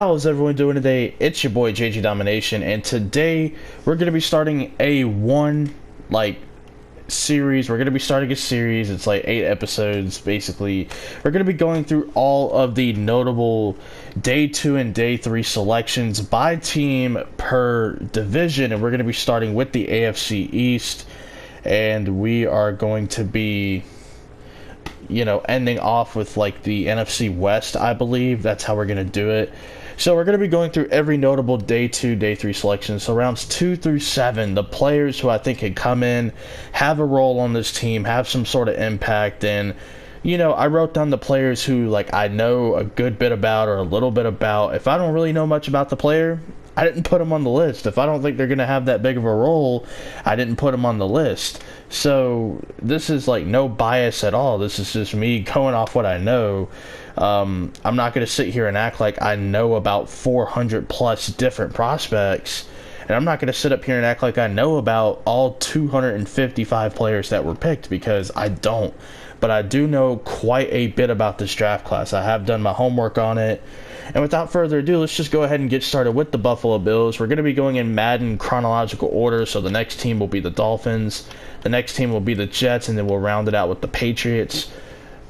How's everyone doing today? It's your boy JG Domination, and today we're gonna be starting a series. We're gonna be starting a series. It's like 8 episodes basically. We're gonna be going through all of the notable day 2 and day 3 selections by team per division, and we're gonna be starting with the AFC East, and we are going to be ending off with like the NFC West, I believe. That's how we're going to do it. So we're going to be going through every notable day 2, day 3 selection. So rounds 2 through 7, the players who I think can come in, have a role on this team, have some sort of impact. And, I wrote down the players who like I know a good bit about or a little bit about. If I don't really know much about the player, I didn't put them on the list. If I don't think they're going to have that big of a role, I didn't put them on the list. So this is like no bias at all. This is just me going off what I know. I'm not going to sit here and act like I know about 400 plus different prospects. And I'm not going to sit up here and act like I know about all 255 players that were picked, because I don't. But I do know quite a bit about this draft class. I have done my homework on it. And without further ado, let's just go ahead and get started with the Buffalo Bills. We're going to be going in Madden chronological order, so the next team will be the Dolphins, the next team will be the Jets, and then we'll round it out with the Patriots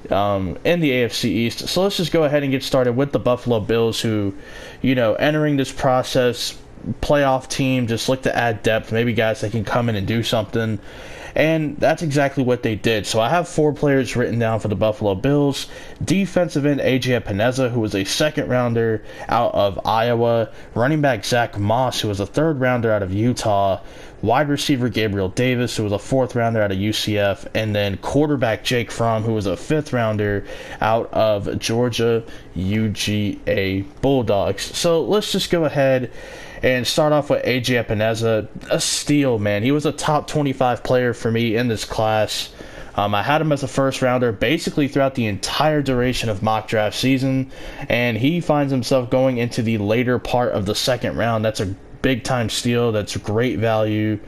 in the AFC East. So let's just go ahead and get started with the Buffalo Bills, who, entering this process, playoff team, just look to add depth, maybe guys that can come in and do something. And that's exactly what they did. So I have 4 players written down for the Buffalo Bills. Defensive end AJ Epineza, who was a second rounder out of Iowa. Running back Zach Moss, who was a third rounder out of Utah. Wide receiver Gabriel Davis, who was a 4th rounder out of UCF. And then quarterback Jake Fromm, who was a 5th rounder out of Georgia UGA Bulldogs. So let's just go ahead and start off with AJ Epineza. A steal, man. He was a top 25 player for me in this class. I had him as a first rounder basically throughout the entire duration of mock draft season, and he finds himself going into the later part of the second round. That's a big time steal. That's great value.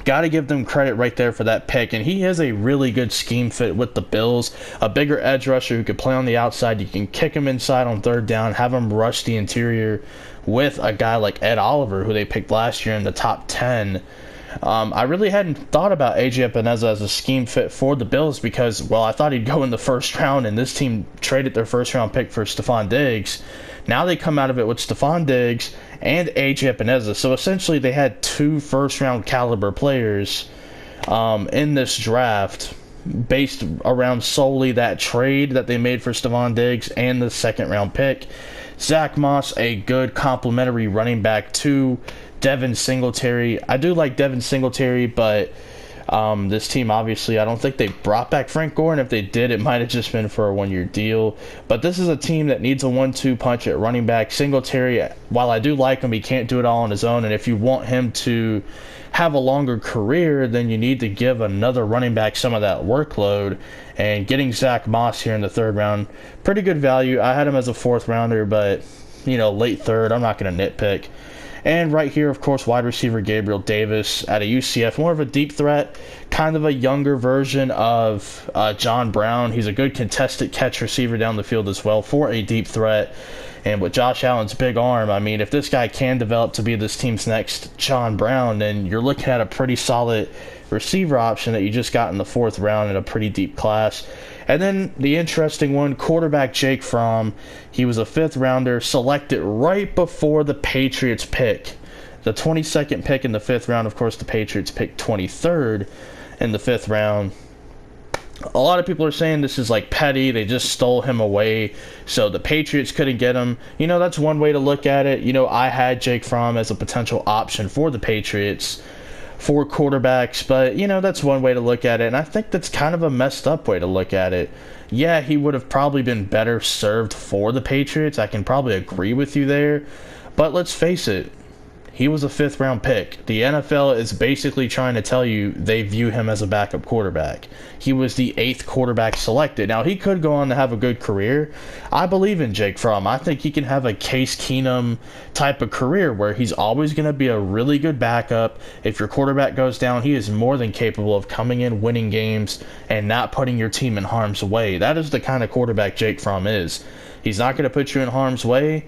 Got to give them credit right there for that pick. And he has a really good scheme fit with the Bills. A bigger edge rusher who could play on the outside. You can kick him inside on third down, have him rush the interior with a guy like Ed Oliver, who they picked last year in the top 10. I really hadn't thought about AJ Epineza as a scheme fit for the Bills because, well, I thought he'd go in the first round, and this team traded their first round pick for Stephon Diggs. Now they come out of it with Stephon Diggs and AJ Epineza. So essentially they had 2 first round caliber players in this draft based around solely that trade that they made for Stephon Diggs and the second round pick. Zach Moss, a good complementary running back to Devin Singletary. I do like Devin Singletary, but this team, obviously, I don't think they brought back Frank Gore, and if they did, it might have just been for a 1-year deal. But this is a team that needs a 1-2 punch at running back. Singletary, while I do like him, he can't do it all on his own, and if you want him to have a longer career, then you need to give another running back some of that workload. And getting Zach Moss here in the 3rd round, pretty good value. I had him as a 4th rounder, but, late 3rd, I'm not going to nitpick. And right here, of course, wide receiver Gabriel Davis out of UCF. More of a deep threat, kind of a younger version of John Brown. He's a good contested catch receiver down the field as well for a deep threat. And with Josh Allen's big arm, I mean, if this guy can develop to be this team's next John Brown, then you're looking at a pretty solid receiver option that you just got in the 4th round in a pretty deep class. And then the interesting one, quarterback Jake Fromm. He was a 5th rounder, selected right before the Patriots pick. The 22nd pick in the 5th round. Of course, the Patriots picked 23rd in the 5th round. A lot of people are saying this is like petty. They just stole him away so the Patriots couldn't get him. That's one way to look at it. I had Jake Fromm as a potential option for the Patriots for quarterbacks, but that's one way to look at it, and I think that's kind of a messed up way to look at it. Yeah, he would have probably been better served for the Patriots. I can probably agree with you there, but let's face it, he was a 5th round pick. The NFL is basically trying to tell you they view him as a backup quarterback. He was the 8th quarterback selected. Now, he could go on to have a good career. I believe in Jake Fromm. I think he can have a Case Keenum type of career where he's always going to be a really good backup. If your quarterback goes down, he is more than capable of coming in, winning games, and not putting your team in harm's way. That is the kind of quarterback Jake Fromm is. He's not going to put you in harm's way.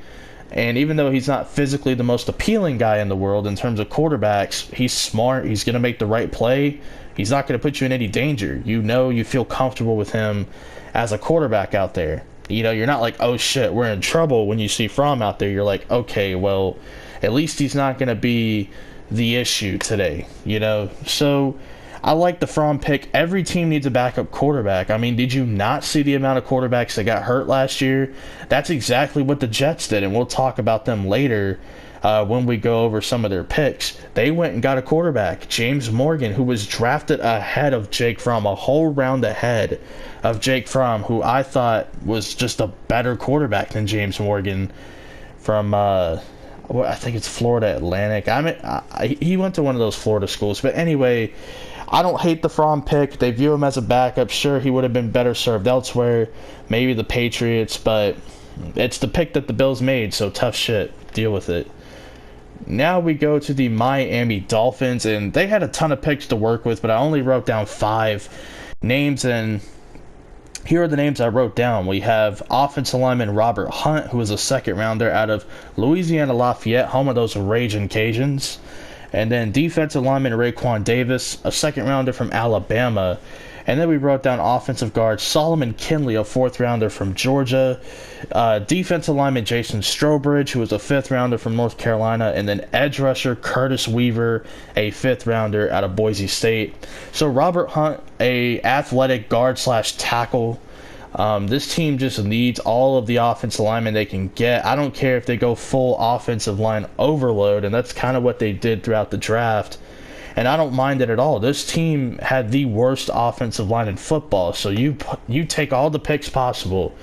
And even though he's not physically the most appealing guy in the world in terms of quarterbacks, he's smart. He's going to make the right play. He's not going to put you in any danger. You feel comfortable with him as a quarterback out there. You're not like, oh shit, we're in trouble when you see Fromm out there. You're like, okay, well, at least he's not going to be the issue today, So I like the Fromm pick. Every team needs a backup quarterback. I mean, did you not see the amount of quarterbacks that got hurt last year? That's exactly what the Jets did, and we'll talk about them later when we go over some of their picks. They went and got a quarterback, James Morgan, who was drafted ahead of Jake Fromm, a whole round ahead of Jake Fromm, who I thought was just a better quarterback than James Morgan from I think it's Florida Atlantic. He went to one of those Florida schools. But anyway, I don't hate the Fromm pick. They view him as a backup. Sure, he would have been better served elsewhere, maybe the Patriots, but it's the pick that the Bills made, so tough shit. Deal with it. Now we go to the Miami Dolphins, and they had a ton of picks to work with, but I only wrote down 5 names, and here are the names I wrote down. We have offensive lineman Robert Hunt, who is a second rounder out of Louisiana Lafayette, home of those Ragin' Cajuns. And then defensive lineman Raekwon Davis, a second rounder from Alabama. And then we wrote down offensive guard Solomon Kinley, a fourth rounder from Georgia. Defensive lineman Jason Strowbridge, who was a fifth rounder from North Carolina. And then edge rusher Curtis Weaver, a fifth rounder out of Boise State. So Robert Hunt, a athletic guard / tackle. This team just needs all of the offensive linemen they can get. I don't care if they go full offensive line overload, and that's kind of what they did throughout the draft. And I don't mind it at all. This team had the worst offensive line in football, so you take all the picks possible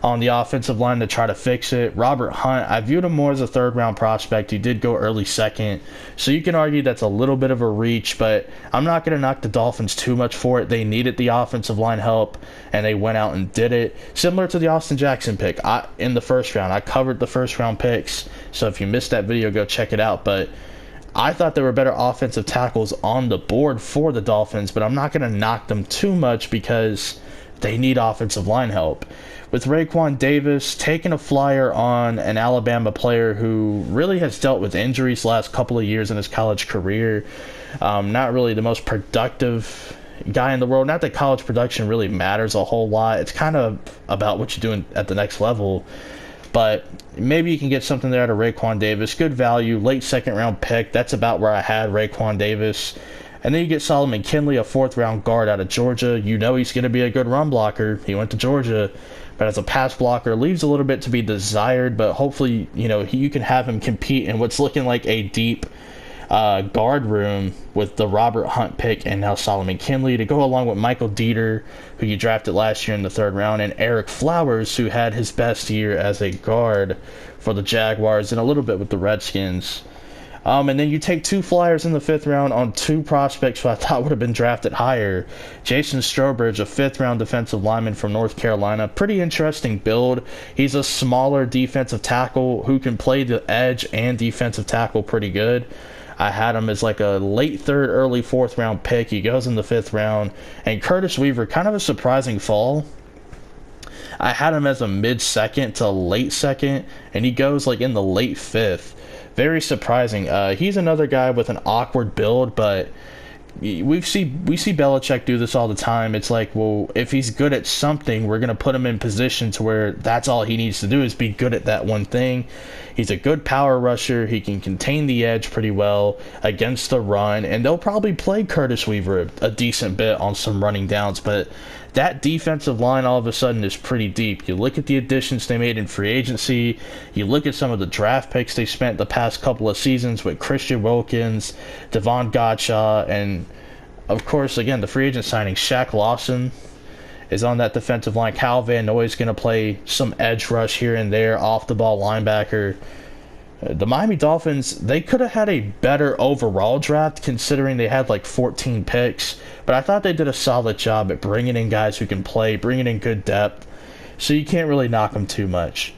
on the offensive line to try to fix it. Robert Hunt, I viewed him more as a third-round prospect. He did go early second, so you can argue that's a little bit of a reach, but I'm not going to knock the Dolphins too much for it. They needed the offensive line help, and they went out and did it. Similar to the Austin Jackson pick in the first round. I covered the first-round picks, so if you missed that video, go check it out, but I thought there were better offensive tackles on the board for the Dolphins, but I'm not going to knock them too much because they need offensive line help. With Raekwon Davis taking a flyer on an Alabama player who really has dealt with injuries the last couple of years in his college career, not really the most productive guy in the world. Not that college production really matters a whole lot. It's kind of about what you're doing at the next level. But maybe you can get something there out of Raekwon Davis. Good value, late second-round pick. That's about where I had Raekwon Davis. And then you get Solomon Kinley, a fourth-round guard out of Georgia. You know he's going to be a good run blocker. He went to Georgia. But as a pass blocker, leaves a little bit to be desired. But hopefully, you can have him compete in what's looking like a deep guard room with the Robert Hunt pick and now Solomon Kinley to go along with Michael Dieter, who you drafted last year in the third round, and Eric Flowers, who had his best year as a guard for the Jaguars and a little bit with the Redskins. And then you take 2 flyers in the fifth round on 2 prospects who I thought would have been drafted higher. Jason Strowbridge, a fifth-round defensive lineman from North Carolina. Pretty interesting build. He's a smaller defensive tackle who can play the edge and defensive tackle pretty good. I had him as like a late third, early fourth-round pick. He goes in the fifth round. And Curtis Weaver, kind of a surprising fall. I had him as a mid-second to late second, and he goes like in the late fifth. Very surprising. He's another guy with an awkward build, but we see Belichick do this all the time. It's like, well, if he's good at something, we're going to put him in position to where that's all he needs to do is be good at that one thing. He's a good power rusher. He can contain the edge pretty well against the run, and they'll probably play Curtis Weaver a decent bit on some running downs, but that defensive line all of a sudden is pretty deep. You look at the additions they made in free agency. You look at some of the draft picks they spent the past couple of seasons with Christian Wilkins, Devon Gottschall, and of course, again, the free agent signing, Shaq Lawson is on that defensive line. Kyle Van Noy is going to play some edge rush here and there, off-the-ball linebacker. The Miami Dolphins, they could have had a better overall draft considering they had like 14 picks, but I thought they did a solid job at bringing in guys who can play, bringing in good depth, so you can't really knock them too much.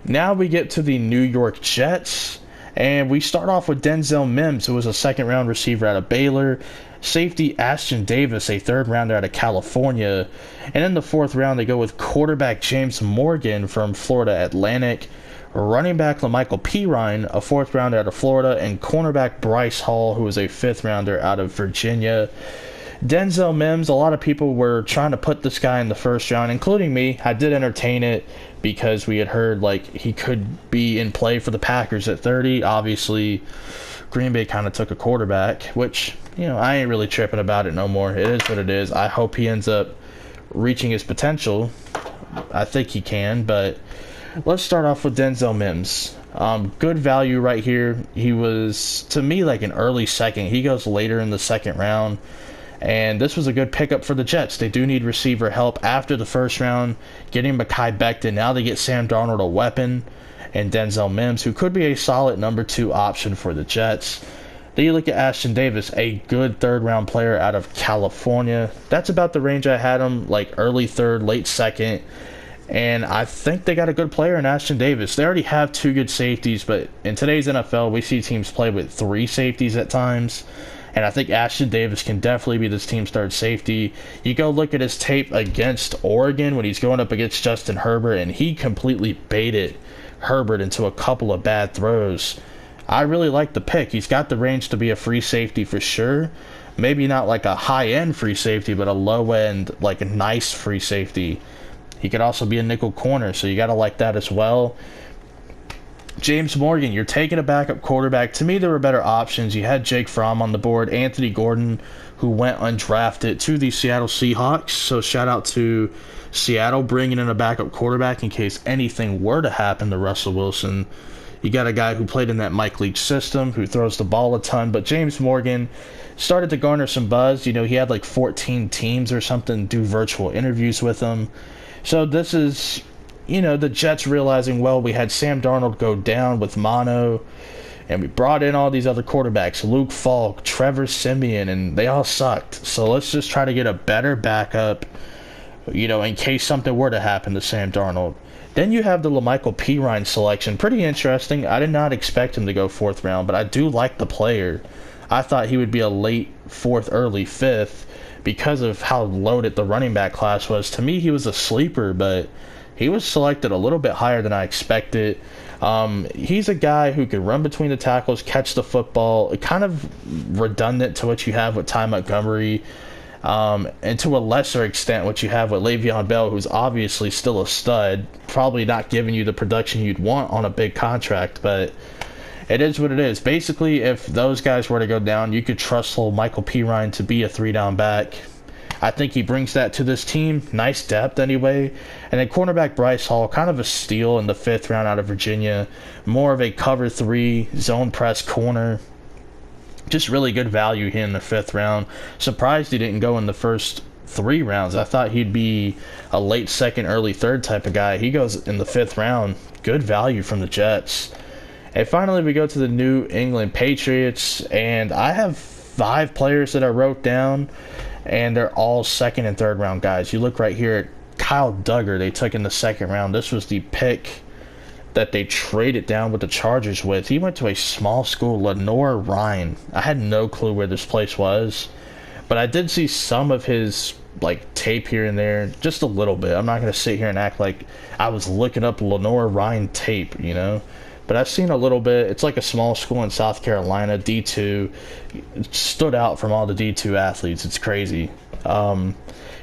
Now we get to the New York Jets, and we start off with Denzel Mims, who was a second-round receiver out of Baylor. Safety Ashton Davis, a third rounder out of California. And in the fourth round, they go with quarterback James Morgan from Florida Atlantic, running back LaMichael Pirine, a fourth rounder out of Florida, and cornerback Bryce Hall, who is a fifth rounder out of Virginia. Denzel Mims, a lot of people were trying to put this guy in the first round, including me. I did entertain it because we had heard like he could be in play for the Packers at 30. Obviously, Green Bay kind of took a quarterback, which, you know, I ain't really tripping about it no more. It is what it is. I hope he ends up reaching his potential. I think he can, but let's start off with Denzel Mims. Good value right here. He was, to me, like an early second. He goes later in the second round. And this was a good pickup for the Jets. They do need receiver help after the first round, getting Mekhi Becton. Now they get Sam Darnold, a weapon, and Denzel Mims, who could be a solid number 2 option for the Jets. Then you look at Ashton Davis, a good third-round player out of California. That's about the range I had him, like early third, late second. And I think they got a good player in Ashton Davis. They already have 2 good safeties, but in today's NFL, we see teams play with 3 safeties at times. And I think Ashton Davis can definitely be this team's third safety. You go look at his tape against Oregon when he's going up against Justin Herbert, and he completely baited Herbert into a couple of bad throws. I really like the pick. He's got the range to be a free safety for sure. Maybe not like a high-end free safety, but a low-end, like a nice free safety. He could also be a nickel corner, so you got to like that as well. James Morgan, you're taking a backup quarterback. To me, there were better options. You had Jake Fromm on the board, Anthony Gordon, who went undrafted to the Seattle Seahawks. So shout out to Seattle bringing in a backup quarterback in case anything were to happen to Russell Wilson. You got a guy who played in that Mike Leach system, who throws the ball a ton. But James Morgan started to garner some buzz. You know, he had like 14 teams or something do virtual interviews with him. So this is, you know, the Jets realizing, well, we had Sam Darnold go down with mono, and we brought in all these other quarterbacks, Luke Falk, Trevor Siemian, and they all sucked. So let's just try to get a better backup, you know, in case something were to happen to Sam Darnold. Then you have the LaMichael Pirine selection. Pretty interesting. I did not expect him to go fourth round, but I do like the player. I thought he would be a late fourth, early fifth because of how loaded the running back class was. To me, he was a sleeper, but he was selected a little bit higher than I expected. He's a guy who can run between the tackles, catch the football, kind of redundant to what you have with Ty Montgomery, and to a lesser extent what you have with Le'Veon Bell, who's obviously still a stud, probably not giving you the production you'd want on a big contract, but it is what it is. Basically, if those guys were to go down, you could trust Michael Pirine to be a 3-down back. I think he brings that to this team. Nice depth anyway. And then cornerback Bryce Hall, kind of a steal in the 5th round out of Virginia. More of a cover 3, zone press corner. Just really good value here in the 5th round. Surprised he didn't go in the first 3 rounds. I thought he'd be a late 2nd, early 3rd type of guy. He goes in the 5th round. Good value from the Jets. And finally, we go to the New England Patriots. And I have 5 players that I wrote down, and they're all 2nd and 3rd round guys. You look right here at Kyle Duggar, they took in the 2nd round. This was the pick that they traded down with the Chargers with. He went to a small school, Lenoir-Rhyne. I had no clue where this place was, but I did see some of his like tape here and there, just a little bit. I'm not going to sit here and act like I was looking up Lenoir-Rhyne tape, you know. But I've seen a little bit. It's like a small school in South Carolina, D2. It stood out from all the D2 athletes. It's crazy.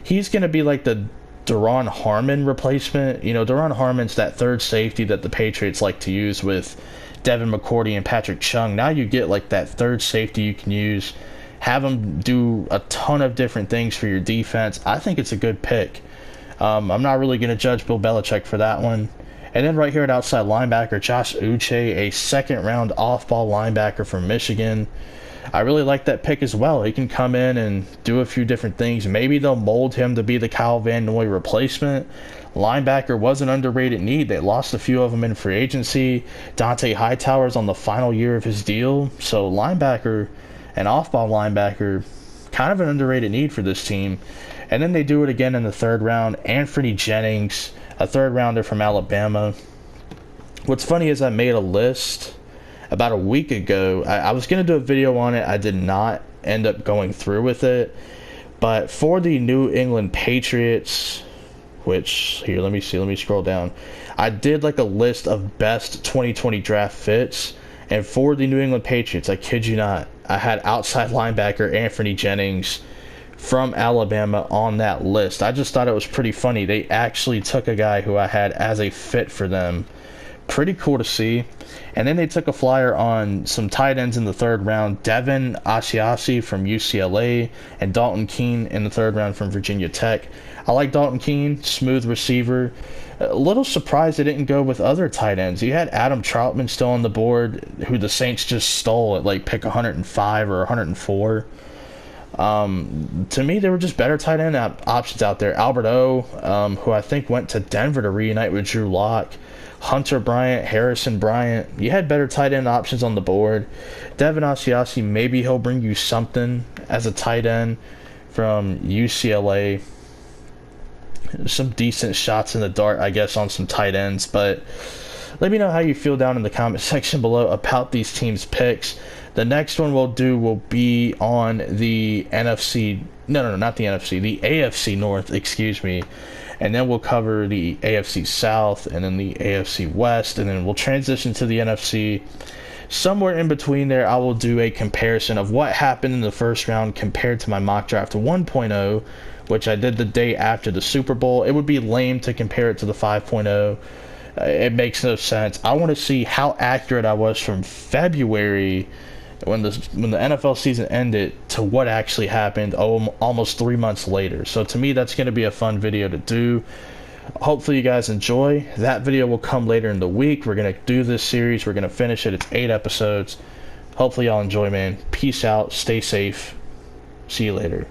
He's going to be like the Daron Harmon replacement. You know, Daron Harmon's that 3rd safety that the Patriots like to use with Devin McCourty and Patrick Chung. Now you get like that 3rd safety you can use. Have him do a ton of different things for your defense. I think it's a good pick. I'm not really going to judge Bill Belichick for that one. And then right here at outside linebacker, Josh Uche, a 2nd round off-ball linebacker from Michigan. I really like that pick as well. He can come in and do a few different things. Maybe they'll mold him to be the Kyle Van Noy replacement. Linebacker was an underrated need. They lost a few of them in free agency. Dante Hightower's on the final year of his deal. So linebacker and off-ball linebacker, kind of an underrated need for this team. And then they do it again in the 3rd round. Anthony Jennings, a 3rd rounder from Alabama. What's funny is I made a list about a week ago. I was going to do a video on it. I did not. end up going through with it. But for the New England Patriots, which, here, let me scroll down. I did like a list of best 2020 draft fits, and for the New England Patriots, I kid you not, I had outside linebacker Anthony Jennings from Alabama on that list. I just thought it was pretty funny. They actually took a guy who I had as a fit for them. Pretty cool to see. And then they took a flyer on some tight ends in the third round, Devin Asiasi from UCLA and Dalton Keene in the third round from Virginia Tech. I like Dalton Keene, smooth receiver. A little surprised they didn't go with other tight ends. You had Adam Troutman still on the board, who the Saints just stole at like pick 105 or 104. To me, there were just better tight end options out there. Albert O, who I think went to Denver to reunite with Drew Lock. Hunter Bryant, Harrison Bryant. You had better tight end options on the board. Devin Asiasi, maybe he'll bring you something as a tight end from UCLA. Some decent shots in the dart, I guess, on some tight ends. But let me know how you feel down in the comment section below about these teams' picks. The next one we'll do will be on the NFC. No, not the NFC. The AFC North, excuse me. And then we'll cover the AFC South and then the AFC West. And then we'll transition to the NFC. Somewhere in between there, I will do a comparison of what happened in the first round compared to my mock draft 1.0, which I did the day after the Super Bowl. It would be lame to compare it to the 5.0. It makes no sense. I want to see how accurate I was from February when the NFL season ended to what actually happened almost 3 months later. So to me, that's going to be a fun video to do. Hopefully you guys enjoy. That video will come later in the week. We're going to do this series. We're going to finish it. It's 8 episodes. Hopefully y'all enjoy, man. Peace out. Stay safe. See you later.